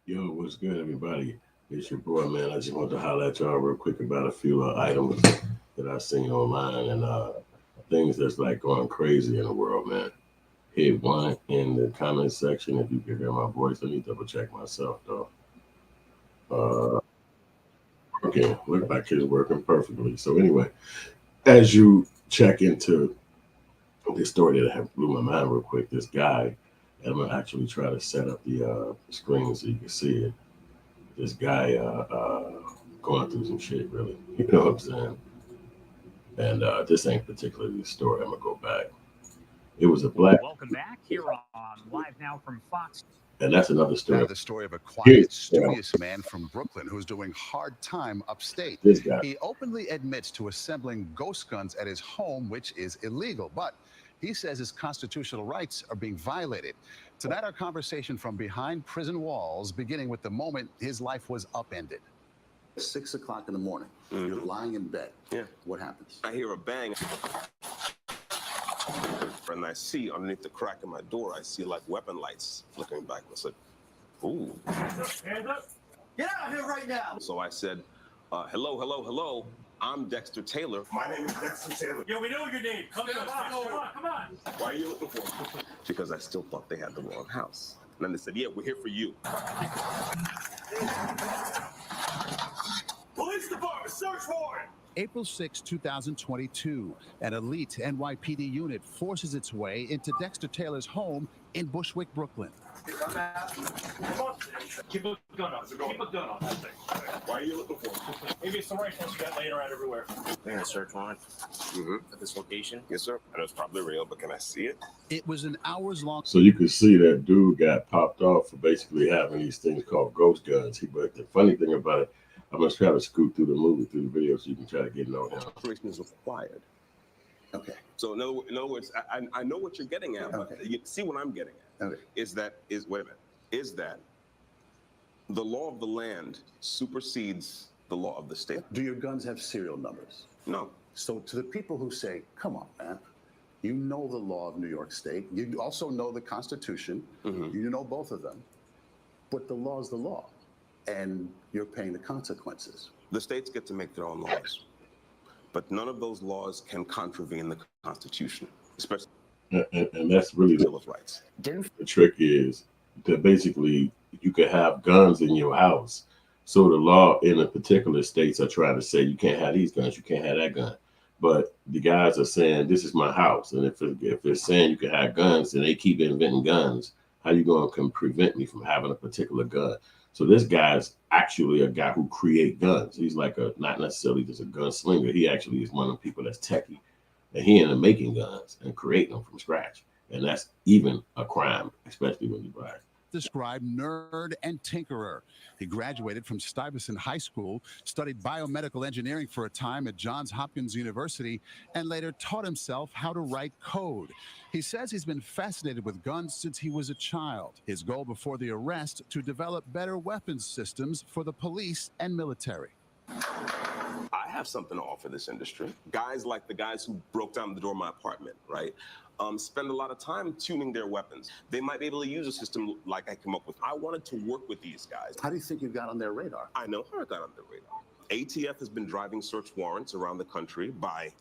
Yo, what's good, everybody? It's your boy, man. I just want to holler at y'all real quick about a few items that I seen online and things that's like going crazy in the world, man. Hit one in the comment section if you can hear my voice. Let me double check myself, though. Uh, okay, look like it's working perfectly. So anyway, as you check into this story that have blew my mind real quick, this guy, and I'm gonna actually try to set up the screen so you can see it. This guy going through some shit, really. You know what I'm saying? And this ain't particularly the story. I'm gonna go back. It was a black. Welcome back here on Live Now from Fox. And that's another story. Now, the story of a Here's quiet, studious man from Brooklyn who's doing hard time upstate. this guy. He openly admits to assembling ghost guns at his home, which is illegal, but he says his constitutional rights are being violated. Tonight, our conversation from behind prison walls, beginning with the moment his life was upended. 6 o'clock in the morning, you're lying in bed. Yeah. What happens? I hear a bang, and I see underneath the crack in my door, I see like weapon lights flickering back. I said, ooh. Hands up. Get out of here right now. So I said, hello, hello, hello. I'm Dexter Taylor. My name is Dexter Taylor. Yo, we know your name. Come on. Why are you looking for me? Because I still thought they had the wrong house. And then they said, yeah, we're here for you. Police department, search warrant. April 6, 2022, an elite NYPD unit forces its way into Dexter Taylor's home in Bushwick, Brooklyn. Come out. Keep a gun on. Keep a gun on that thing. Why are you looking for me? Maybe it's the rifles you got laying around everywhere. We're in a search warrant at this location. Yes, sir. I know it's probably real, but can I see it? It was an hours-long. So you can see that dude got popped off for basically having these things called ghost guns. But the funny thing about it, I'm gonna try to scoot through the video, so you can try to get to know him. Operation is required. Okay. So in other words, I know what you're getting at, but Okay. you see what I'm getting at. Okay. Is that the law of the land supersedes the law of the state? Do your guns have serial numbers? No. So to the people who say, come on, man, you know the law of New York State. You also know the Constitution. You know both of them. But the law is the law. And you're paying the consequences. The states get to make their own laws, but none of those laws can contravene the Constitution, especially And that's really the Bill of Rights. the trick is that basically you could have guns in your house. So the law in the particular states are trying to say you can't have these guns, you can't have that gun. But the guys are saying this is my house, and if it's saying you can have guns and they keep inventing guns, how you going to prevent me from having a particular gun? So this guy's actually a guy who create guns. He's like not necessarily just a gunslinger. He actually is one of the people that's techie, and he ended up making guns and creating them from scratch. And that's even a crime, especially when you buy it. Described nerd and tinkerer. He graduated from Stuyvesant High School, studied biomedical engineering for a time at Johns Hopkins University, and later taught himself how to write code. He says he's been fascinated with guns since he was a child. His goal before the arrest, to develop better weapons systems for the police and military. I have something to offer this industry. Guys like the guys who broke down the door of my apartment, right? Spend a lot of time tuning their weapons. They might be able to use a system like I came up with. I wanted to work with these guys. How do you think you got on their radar? I know how I got on their radar. ATF has been driving search warrants around the country by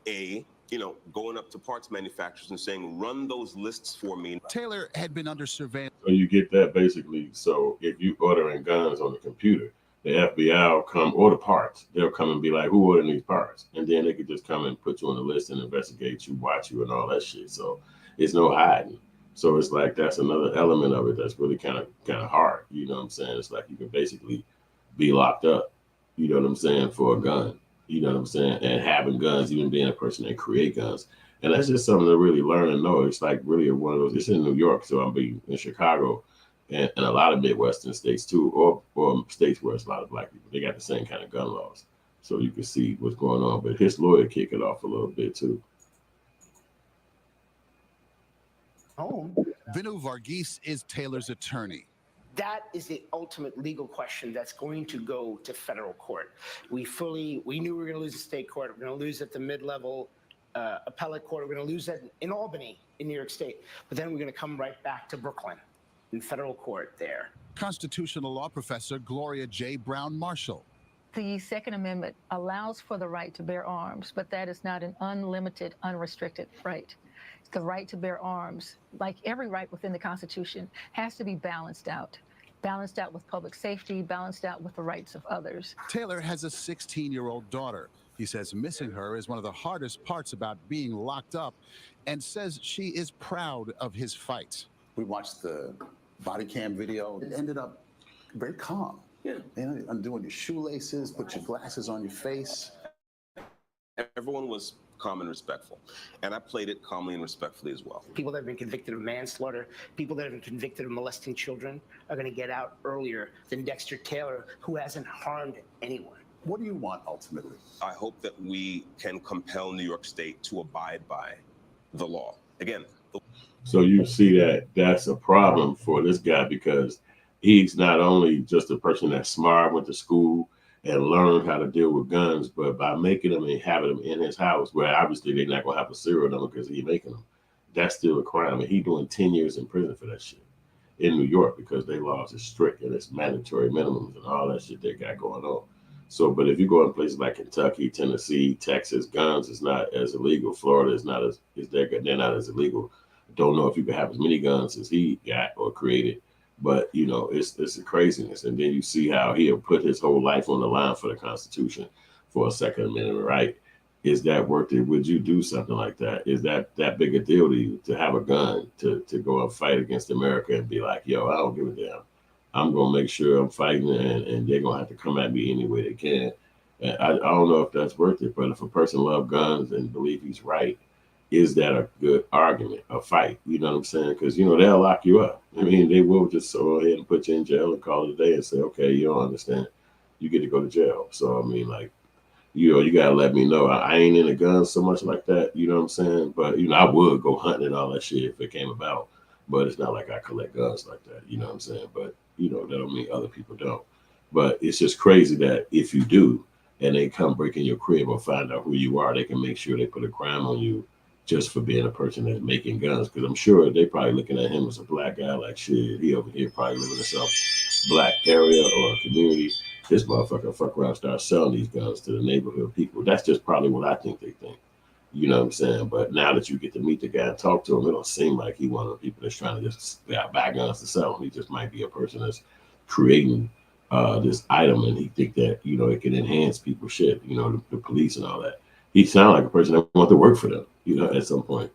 going up to parts manufacturers and saying, run those lists for me. Taylor had been under surveillance. So you get that basically. So if you ordering guns on the computer, the FBI will come, or the parts, they'll come and be like, who ordered these parts? And then they could just come and put you on the list and investigate you, watch you, and all that shit. So it's no hiding. So it's like that's another element of it that's really kind of hard. You know what I'm saying? It's like you can basically be locked up, you know what I'm saying, for a gun. You know what I'm saying? And having guns, even being a person that create guns. And that's just something to really learn and know. It's like really one of those, it's in New York, so I'm being in Chicago. And a lot of Midwestern states too, or states where it's a lot of black people, they got the same kind of gun laws. So you can see what's going on. But his lawyer kicked it off a little bit too. Vinu Varghese is Taylor's attorney. That is the ultimate legal question that's going to go to federal court. We knew we were going to lose at state court. We're going to lose at the mid-level appellate court. We're going to lose in Albany, in New York State. But then we're going to come right back to Brooklyn. in federal court there. Constitutional law professor Gloria J. Brown Marshall. The Second Amendment allows for the right to bear arms, but that is not an unlimited, unrestricted right. The right to bear arms, like every right within the Constitution, has to be balanced out with public safety, balanced out with the rights of others. Taylor has a 16-year-old daughter. He says missing her is one of the hardest parts about being locked up, and says she is proud of his fight. We watched the body cam video. It ended up very calm. Yeah. You know, undoing your shoelaces, put your glasses on your face. Everyone was calm and respectful. And I played it calmly and respectfully as well. People that have been convicted of manslaughter, people that have been convicted of molesting children are going to get out earlier than Dexter Taylor, who hasn't harmed anyone. What do you want ultimately? I hope that we can compel New York State to abide by the law. Again. So you see that that's a problem for this guy, because he's not only just a person that's smart, went to school and learned how to deal with guns, but by making them and having them in his house, where obviously they're not going to have a serial number because he's making them, that's still a crime. And he's doing 10 years in prison for that shit in New York, because their laws are strict and it's mandatory minimums and all that shit they got going on. So, but if you go in places like Kentucky, Tennessee, Texas, guns is not as illegal. Florida is not as, they're not as illegal. Don't know if you can have as many guns as he got or created. But, you know, it's a craziness. And then you see how he'll put his whole life on the line for the Constitution, for a Second Amendment right. Is that worth it? Would you do something like that? Is that big a deal to you, to have a gun, to go and fight against America and be like, yo, I don't give a damn. I'm going to make sure I'm fighting, and they're going to have to come at me any way they can. And I don't know if that's worth it, but if a person loves guns and believe he's right, is that a good argument, a fight? You know what I'm saying? Because, you know, they'll lock you up. I mean, they will just go ahead and put you in jail and call it a day and say, okay, you don't understand. You get to go to jail. So, I mean, like, you know, you got to let me know. I ain't into guns so much like that. You know what I'm saying? But, you know, I would go hunting and all that shit if it came about. But it's not like I collect guns like that. You know what I'm saying? But, you know, that don't mean other people don't. But it's just crazy that if you do, and they come break in your crib or find out who you are, they can make sure they put a crime on you just for being a person that's making guns. Because I'm sure they probably looking at him as a black guy, like, shit, he over here probably living in some black area or community. This motherfucker fuck around, start selling these guns to the neighborhood people. That's just probably what I think they think. You know what I'm saying? But now that you get to meet the guy and talk to him, it don't seem like he one of the people that's trying to just buy guns to sell them. He just might be a person that's creating this item, and he think that, you know, it can enhance people's shit, you know, the police and all that. He sounds like a person that wants to work for them, you know, at some point.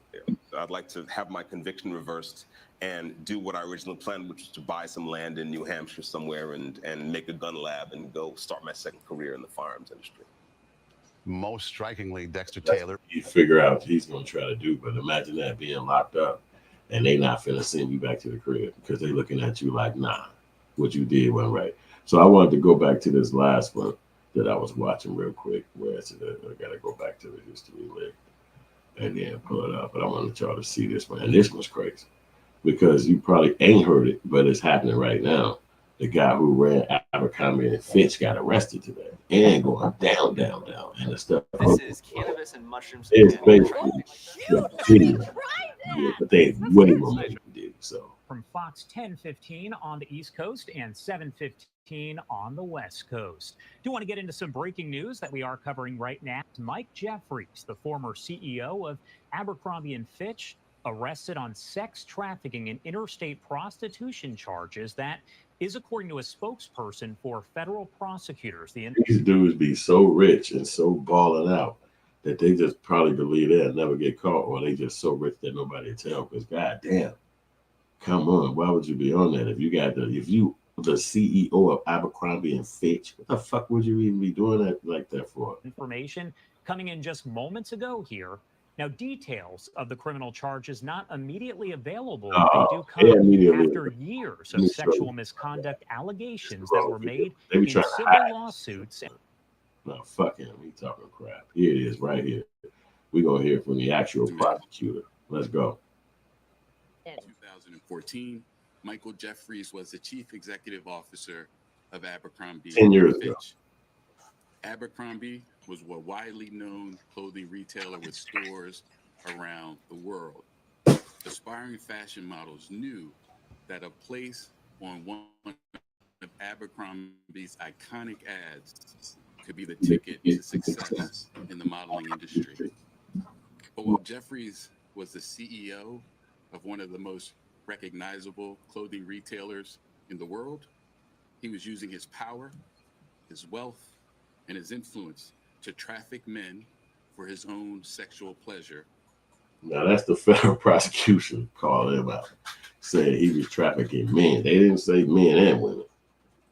I'd like to have my conviction reversed and do what I originally planned, which was to buy some land in New Hampshire somewhere and make a gun lab and go start my second career in the firearms industry. Most strikingly, Dexter Taylor. You figure out he's going to try to do, but imagine that being locked up and they not finna send you back to the crib because they looking at you like, nah, what you did wasn't right. So I wanted to go back to this last one that I was watching real quick, where it's I got to go back to the history link and then pull it up. But I wanted y'all to see this one. And this was crazy because you probably ain't heard it, but it's happening right now. The guy who ran Abercrombie and Fitch got arrested today and going down. And the stuff. This is cannabis and mushrooms. It's basically the video. Yeah, but they way more money did. So from Fox 10:15 on the East Coast and 7:15 on the West Coast. Do want to get into some breaking news that we are covering right now. Mike Jeffries, the former CEO of Abercrombie and Fitch, arrested on sex trafficking and interstate prostitution charges. That is according to a spokesperson for federal prosecutors. These dudes be so rich and so balling out that they just probably believe they'll never get caught, or they just so rich that nobody will tell. Because goddamn, come on, why would you be on that if you the CEO of Abercrombie and Fitch? What the fuck would you even be doing that like that for? Information coming in just moments ago here. Now, details of the criminal charges not immediately available. They do come after years of sexual misconduct allegations that were made in civil lawsuits. No, fuck him. He talking crap. Here it is right here. We're going to hear from the actual prosecutor. Let's go. In 2014, Michael Jeffries was the chief executive officer of Abercrombie. 10 years ago. Abercrombie was a widely known clothing retailer with stores around the world. Aspiring fashion models knew that a place on one of Abercrombie's iconic ads could be the ticket to success in the modeling industry. But while Jeffries was the CEO of one of the most recognizable clothing retailers in the world, he was using his power, his wealth, and his influence to traffic men for his own sexual pleasure. Now that's the federal prosecution called him out, saying he was trafficking men. They didn't say men and women.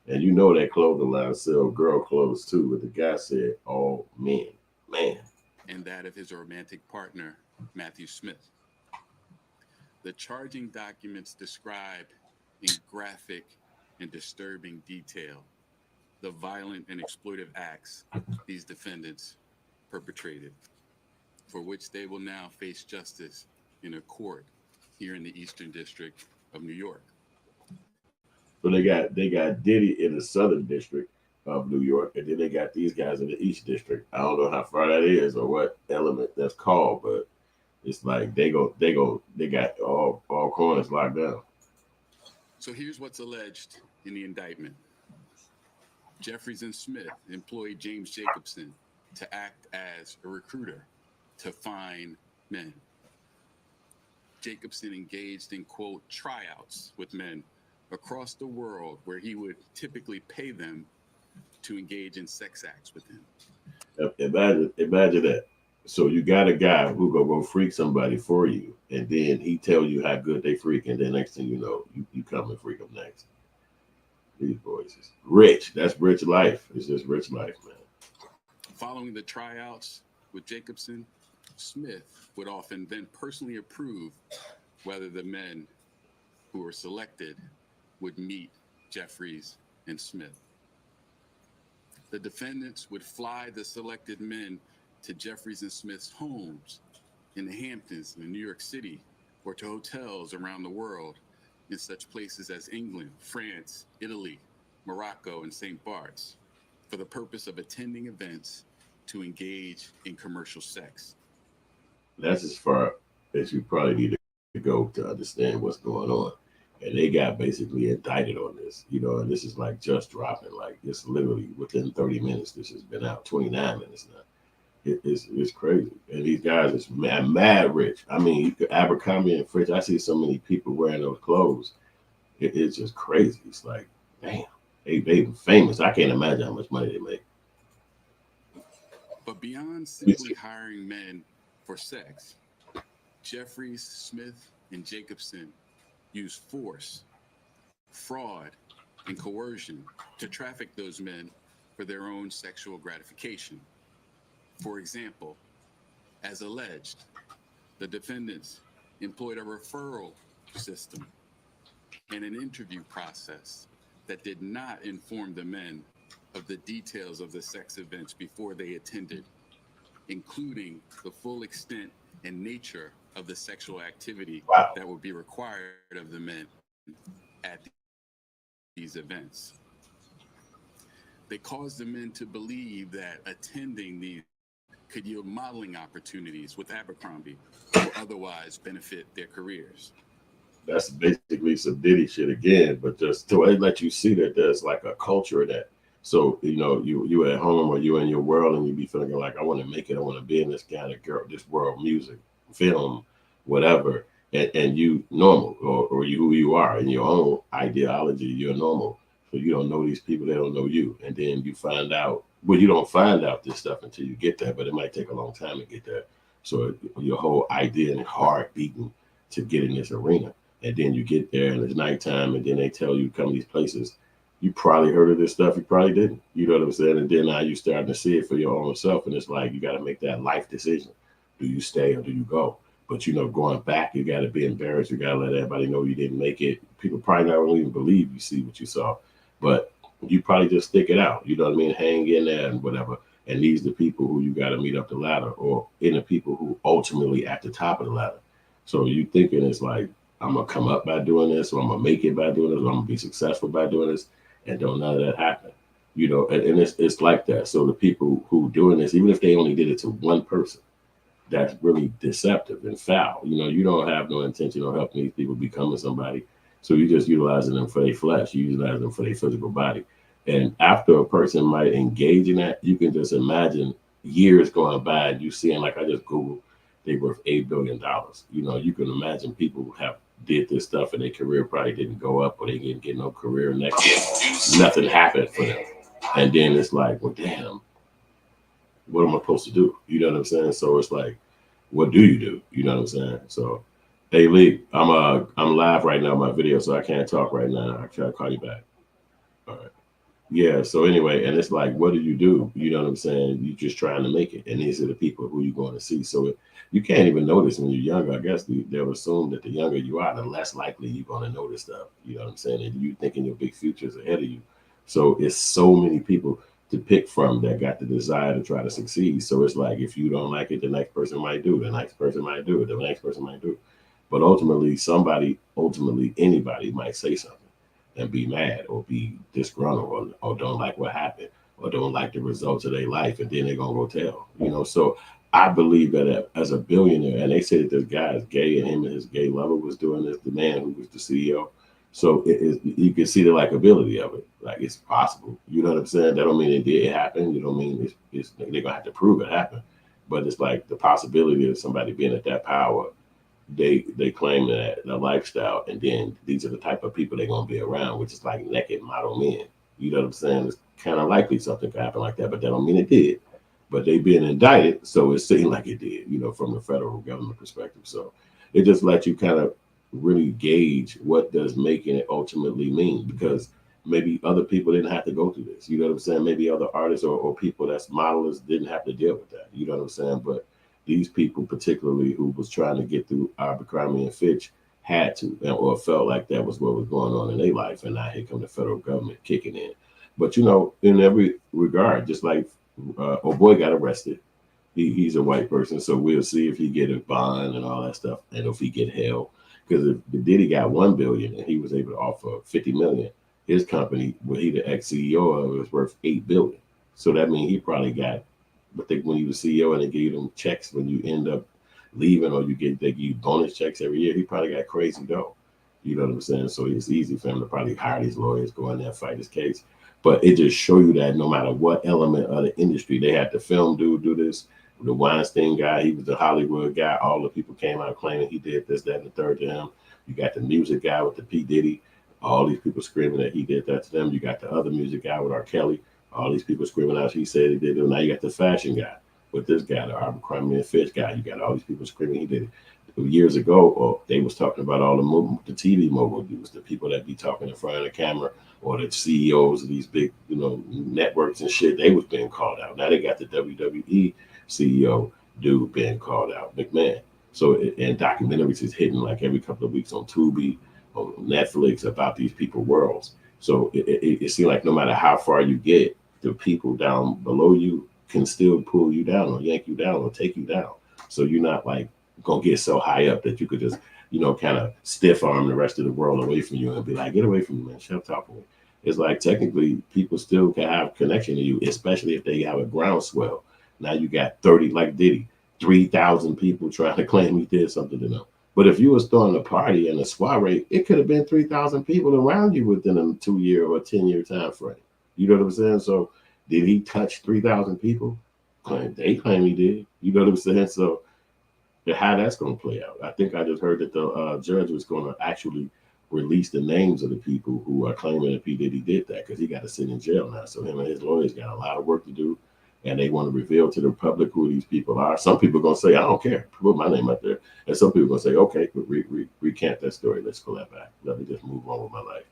And you know that clothing line sell girl clothes too, but the guy said all men. Man. And that of his romantic partner, Matthew Smith. The charging documents describe in graphic and disturbing detail the violent and exploitive acts these defendants perpetrated, for which they will now face justice in a court here in the Eastern District of New York. So they got Diddy in the Southern District of New York, and then they got these guys in the East District. I don't know how far that is or what element that's called, but it's like they got all corners locked down. So here's what's alleged in the indictment. Jeffries and Smith employed James Jacobson to act as a recruiter to find men. Jacobson engaged in, quote, tryouts with men across the world where he would typically pay them to engage in sex acts with him. Imagine that. So you got a guy who go freak somebody for you, and then he tell you how good they freak, and then next thing you know, you come and freak them next. These boys is rich. That's rich life. It's just rich life, man. Following the tryouts with Jacobson, Smith would often then personally approve whether the men who were selected would meet Jeffries and Smith. The defendants would fly the selected men to Jeffries and Smith's homes in the Hamptons in New York City, or to hotels around the world in such places as England, France, Italy, Morocco, and St. Bart's, for the purpose of attending events to engage in commercial sex. That's as far as you probably need to go to understand what's going on. And they got basically indicted on this, and this is like just dropping. Like it's literally within 30 minutes. This has been out 29 minutes now. It's crazy. And these guys is mad rich. I mean, Abercrombie and Fitch, I see so many people wearing those clothes. It's just crazy. It's like, damn, they famous. I can't imagine how much money they make. But beyond simply hiring men for sex, Jeffries, Smith, and Jacobson use force, fraud, and coercion to traffic those men for their own sexual gratification. For example, as alleged, the defendants employed a referral system and an interview process that did not inform the men of the details of the sex events before they attended, including the full extent and nature of the sexual activity that would be required of the men at these events. They caused the men to believe that attending these could yield modeling opportunities with Abercrombie or otherwise benefit their careers. That's basically some Diddy shit again, but just to let you see that there's like a culture of that. So, you at home or you in your world and you be feeling like, I want to make it, I want to be in this kind of this world, music, film, whatever, and you normal or you who you are in your own ideology, you're normal. So you don't know these people, they don't know you. And then you find out, well, you don't find out this stuff until you get there, but it might take a long time to get there. So your whole idea and heart beating to get in this arena. And then you get there and it's nighttime and then they tell you to come to these places. You probably heard of this stuff, you probably didn't. You know what I'm saying? And then now you're starting to see it for your own self. And it's like, you got to make that life decision. Do you stay or do you go? But, going back, you got to be embarrassed. You got to let everybody know you didn't make it. People probably not even believe you see what you saw. But you probably just stick it out. You know what I mean? Hang in there and whatever. And these are the people who you got to meet up the ladder, or in the people who ultimately at the top of the ladder. So you thinking it's like, I'm going to come up by doing this, or I'm going to make it by doing this, or I'm going to be successful by doing this. And don't none of that happen. And it's like that. So the people who doing this, even if they only did it to one person, that's really deceptive and foul. You don't have no intention of helping these people becoming somebody. So you just utilizing them for their flesh, you utilize them for their physical body. And after a person might engage in that, you can just imagine years going by and you seeing, like I just Googled, they worth $8 billion. You know, you can imagine people who have did this stuff and their career probably didn't go up or they didn't get no career next year. Nothing happened for them. And then it's like, well, damn, what am I supposed to do? You know what I'm saying? So it's like, what do you do? You know what I'm saying? So, hey Lee, I'm live right now on my video, so I can't talk right now. I'll try to call you back. All right. Yeah. So anyway, and it's like, what do? You know what I'm saying? You're just trying to make it, and these are the people who you're going to see. So you can't even notice when you're younger. I guess they'll assume that the younger you are, the less likely you're going to notice stuff. You know what I'm saying? And you thinking your big future is ahead of you. So it's so many people to pick from that got the desire to try to succeed. So it's like, if you don't like it, the next person might do it. The next person might do it. The next person might do it. But ultimately anybody might say something and be mad or be disgruntled or don't like what happened or don't like the results of their life, and then they're gonna go tell, you know. So I believe that as a billionaire, and they say that this guy is gay and him and his gay lover was doing this, the man who was the CEO. So you can see the likability of it. Like, it's possible. You know what I'm saying? That don't mean it did happen. You don't mean they're gonna have to prove it happened. But it's like the possibility of somebody being at that power, they claim that the lifestyle, and then these are the type of people they're gonna be around, which is like naked model men. You know what I'm saying? It's kind of likely something could happen like that, but that don't mean it did. But they being indicted, so it seemed like it did, you know, from the federal government perspective. So it just lets you kind of really gauge what does making it ultimately mean, because maybe other people didn't have to go through this. You know what I'm saying? Maybe other artists or people that's modelers didn't have to deal with that. You know what I'm saying? But these people, particularly who was trying to get through Abercrombie and Fitch, had to, or felt like that was what was going on in their life. And now here come the federal government kicking in. But, you know, in every regard, just like old boy got arrested, he's a white person, so we'll see if he get a bond and all that stuff, and if he get held. Because if Diddy got $1 billion and he was able to offer $50 million, his company, where he the ex CEO of, was worth $8 billion. So that means he probably got, but when he was CEO and they gave them checks when you end up leaving, or they give you bonus checks every year, he probably got crazy dough. You know what I'm saying? So it's easy for him to probably hire these lawyers, go in there and fight his case. But it just show you that no matter what element of the industry, they had the film dude do this. The Weinstein guy, he was the Hollywood guy. All the people came out claiming he did this, that, and the third to him. You got the music guy with the P. Diddy. All these people screaming that he did that to them. You got the other music guy with R. Kelly. All these people screaming out he said he did it. Now you got the fashion guy with this guy, the Abercrombie and Fitch guy. You got all these people screaming he did it. Years ago, they was talking about all the TV mogul dudes, the people that be talking in front of the camera, or the CEOs of these big, you know, networks and shit. They was being called out. Now they got the WWE CEO dude being called out, McMahon. So, and documentaries is hitting like every couple of weeks on Tubi, on Netflix, about these people worlds. So it seems like no matter how far you get, the people down below you can still pull you down or yank you down or take you down. So you're not like gonna get so high up that you could just, you know, kind of stiff arm the rest of the world away from you and be like, get away from me, man, shut up with me. It's like technically people still can have connection to you, especially if they have a groundswell. Now you got 30, like Diddy, 3,000 people trying to claim he did something to them. But if you was throwing a party and a soiree, it could have been 3,000 people around you within a 2-year or 10-year time frame. You know what I'm saying? So did he touch 3,000 people? They claim he did. You know what I'm saying? So how that's going to play out. I think I just heard that the judge was going to actually release the names of the people who are claiming that P. Diddy did that, because he got to sit in jail now. So him and his lawyers got a lot of work to do, and they want to reveal to the public who these people are. Some people are going to say, I don't care, put my name out there. And some people are going to say, okay, recant that story. Let's pull that back. Let me just move on with my life.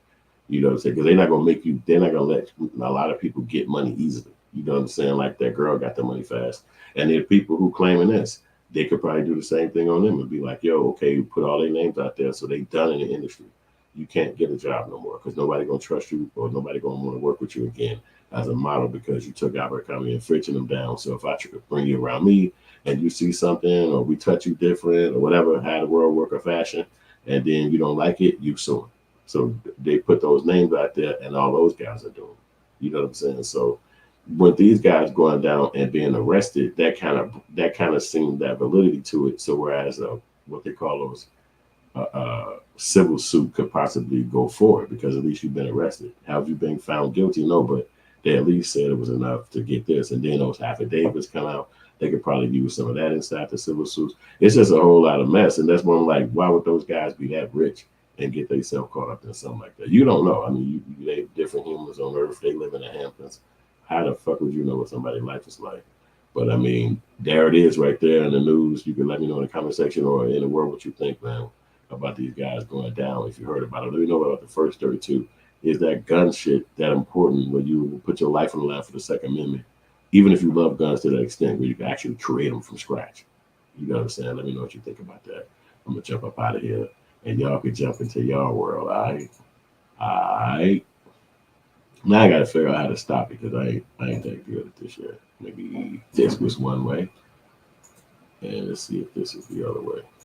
You know what I'm saying? Because they're not going to let a lot of people get money easily. You know what I'm saying? Like that girl got the money fast. And there are people who claiming this. They could probably do the same thing on them and be like, yo, okay, put all their names out there, so they done in the industry. You can't get a job no more, because nobody going to trust you, or nobody going to want to work with you again as a model, because you took Abercrombie and Fitch them down. So if I bring you around me and you see something, or we touch you different, or whatever, how the world work or fashion, and then you don't like it, you sue them. So they put those names out there, and all those guys are doing. You know what I'm saying? So with these guys going down and being arrested, that kind of seemed that validity to it. So whereas what they call those civil suit could possibly go forward because at least you've been arrested. How have you been found guilty? No, but they at least said it was enough to get this. And then those affidavits come out. They could probably use some of that inside the civil suits. It's just a whole lot of mess. And that's why I'm like, why would those guys be that rich and get themselves caught up in something like that? You don't know. I mean, they different humans on Earth. They live in the Hamptons. How the fuck would you know what somebody's life is like? But I mean, there it is right there in the news. You can let me know in the comment section or in the world what you think, man, about these guys going down. If you heard about it, let me know about the first 32. Is that gun shit that important when you put your life on the line for the Second Amendment? Even if you love guns to that extent where you can actually create them from scratch. You know what I'm saying? Let me know what you think about that. I'm going to jump up out of here and y'all can jump into y'all world. All right. All right. Now I got to figure out how to stop it because I ain't that good at this yet. Maybe this was one way. And let's see if this is the other way.